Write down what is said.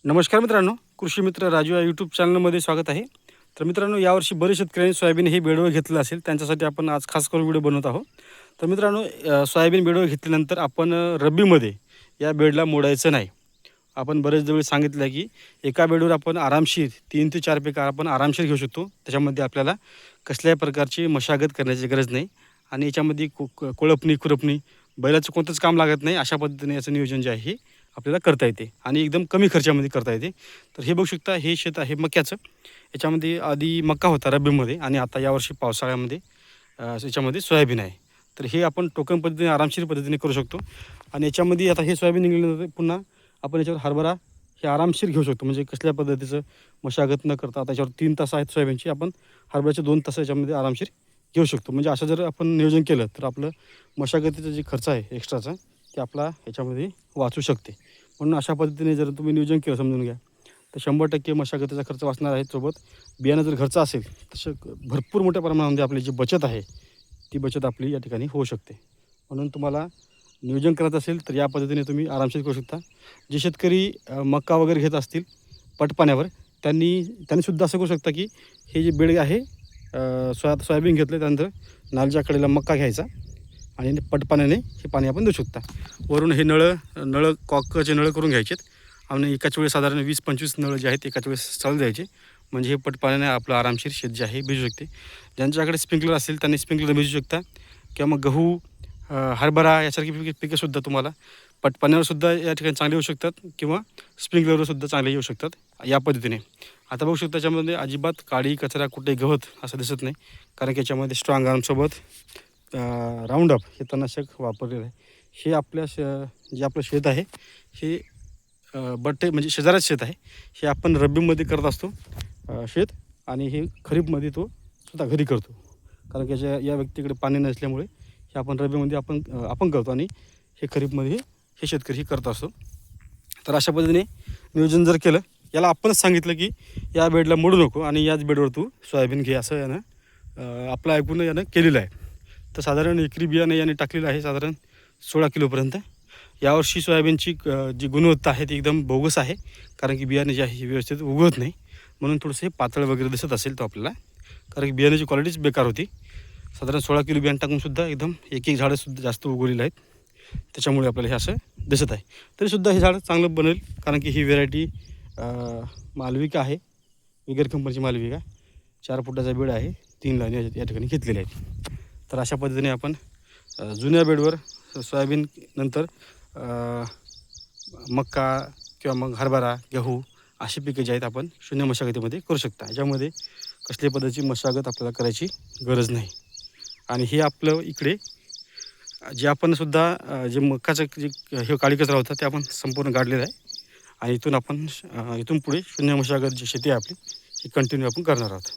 नमस्कार मित्रांनो, कृषी मित्र राजू या यूट्यूब चॅनलमध्ये स्वागत आहे. तर मित्रांनो, यावर्षी बरेच शेतकऱ्यांनी सोयाबीन हे बेडवर घेतलं असेल, त्यांच्यासाठी आपण आज खास करून व्हिडिओ बनवत आहोत. तर मित्रांनो, सोयाबीन बेडवर घेतल्यानंतर आपण रब्बीमध्ये या बेडला मोडायचं नाही. आपण बरेच वेळी सांगितलं आहे की एका बेडवर आपण आरामशीर 3 ते 4 पिकं आपण आरामशीर घेऊ शकतो. त्याच्यामध्ये आपल्याला कसल्याही प्रकारची मशागत करण्याची गरज नाही आणि याच्यामध्ये कोळपणी, खुरपणी, बैलाचं कोणतंच काम लागत नाही. अशा पद्धतीने याचं नियोजन जे आहे हे आपल्याला करता येते आणि एकदम कमी खर्चामध्ये करता येते. तर हे बघू शकता, हे शेत आहे मक्याचं. याच्यामध्ये आधी मका होता रब्बीमध्ये आणि आता यावर्षी पावसाळ्यामध्ये याच्यामध्ये सोयाबीन आहे. तर हे आपण टोकन पद्धतीने आरामशीर पद्धतीने करू शकतो आणि याच्यामध्ये आता हे सोयाबीन निघाल्यानंतर पुन्हा आपण याच्यावर हरभरा हे आरामशीर घेऊ शकतो. म्हणजे कसल्या पद्धतीचं मशागत न करता त्याच्यावर 3 तास आहेत सोयाबीनची, आपण हरभऱ्याचे 2 तास याच्यामध्ये आरामशीर घेऊ शकतो. म्हणजे असं जर आपण नियोजन केलं तर आपलं मशागतीचा जे खर्च आहे एक्स्ट्राचा ते आपला याच्यामध्ये वाचू शकते. म्हणून अशा पद्धतीने जर तुम्ही नियोजन केलं, समजून घ्या, तर 100% मशागतीचा खर्च वाचणार आहे. सोबत बियाणं जर घरचं असेल तसं भरपूर मोठ्या प्रमाणामध्ये आपली जी बचत आहे ती बचत आपली या ठिकाणी होऊ शकते. म्हणून तुम्हाला नियोजन करायचं असेल तर या पद्धतीने तुम्ही आरामशीर करू शकता. जे शेतकरी मका वगैरे घेत असतील पटपाण्यावर, त्यांनीसुद्धा असं करू शकता की हे जे बेड आहे, सोयाबीन घेतलं त्यानंतर नालच्या कडेला मका घ्यायचा आणि पटपाण्याने हे पाणी आपण देऊ शकता. वरून हे नळं कॉकचे नळं करून घ्यायचेत आणि एकाच वेळेस साधारण 20-25 नळं जे आहेत एकाच वेळेस चालू द्यायचे. म्हणजे हे पटपाण्याने आपलं आरामशीर शेत जे आहे भिजू शकते. ज्यांच्याकडे स्प्रिंकलर असेल त्यांनी स्प्रिंकलर भिजू शकता किंवा मग गहू, हरभरा यासारखी पिकंसुद्धा तुम्हाला पटपाण्यावरसुद्धा या ठिकाणी चांगले येऊ शकतात किंवा स्प्रिंकलरवरसुद्धा चांगले येऊ शकतात या पद्धतीने. आता बघू शकता त्याच्यामध्ये अजिबात काडी कचरा कुठे गवत असं दिसत नाही, कारण की याच्यामध्ये स्ट्रॉंग आर्मसोबत राऊंडअप हे तणनाशक वापरलेलं आहे. हे आपल्या जे आपलं शेत आहे हे बट्टे म्हणजे शेजारच शेत आहे. हे आपण रब्बीमध्ये करत असतो शेत, आणि हे खरीपमध्ये तो स्वतः घरी करतो. कारण की या व्यक्तीकडे पाणी नसल्यामुळे हे आपण रब्बीमध्ये आपण करतो आणि हे खरीपमध्ये हे शेतकरी करत असतो. तर अशा पद्धतीने नियोजन जर केलं, याला आपणच सांगितलं की या बेडला मोडू नको आणि याच बेडवर तू सोयाबीन घे, असं यानं आपलं ऐकून यानं केलेलं आहे. तर साधारण एकरी बियाणं याने टाकलेलं आहे साधारण 16 किलोपर्यंत. यावर्षी सोयाबीनची जी गुणवत्ता आहे ती एकदम बोगस आहे, कारण की बियाणे जे आहे हे व्यवस्थित उगवत नाही. म्हणून थोडंसं हे पातळ वगैरे दिसत असेल तो आपल्याला, कारण की बियाण्याची क्वालिटीच बेकार होती. साधारण 16 किलो बियाणं टाकूनसुद्धा एकदम एक झाडंसुद्धा जास्त उगवलेलं आहेत, त्याच्यामुळे आपल्याला हे असं दिसत आहे. तरीसुद्धा हे झाड चांगलं बनेल, कारण की ही व्हेरायटी मालविका आहे, विगर कंपनीची मालविका. 4 फुटाचा बेड आहे, 3 लाईन या ठिकाणी घेतलेल्या आहेत. तर अशा पद्धतीने आपण जुन्या बेडवर सोयाबीन नंतर मका किंवा मग हरभरा, गहू अशी पिकं जी आहेत आपण शून्य मशागतीमध्ये करू शकता. याच्यामध्ये कसल्याही पद्धतीची मशागत आपल्याला करायची गरज नाही. आणि हे आपलं इकडे जे आपण सुद्धा जे मकाचं जे हे काळी कचरा होता ते आपण संपूर्ण काढलेलं आहे आणि इथून आपण इथून पुढे शून्य मशागत जी शेती आहे आपली ही कंटिन्यू आपण करणार आहोत.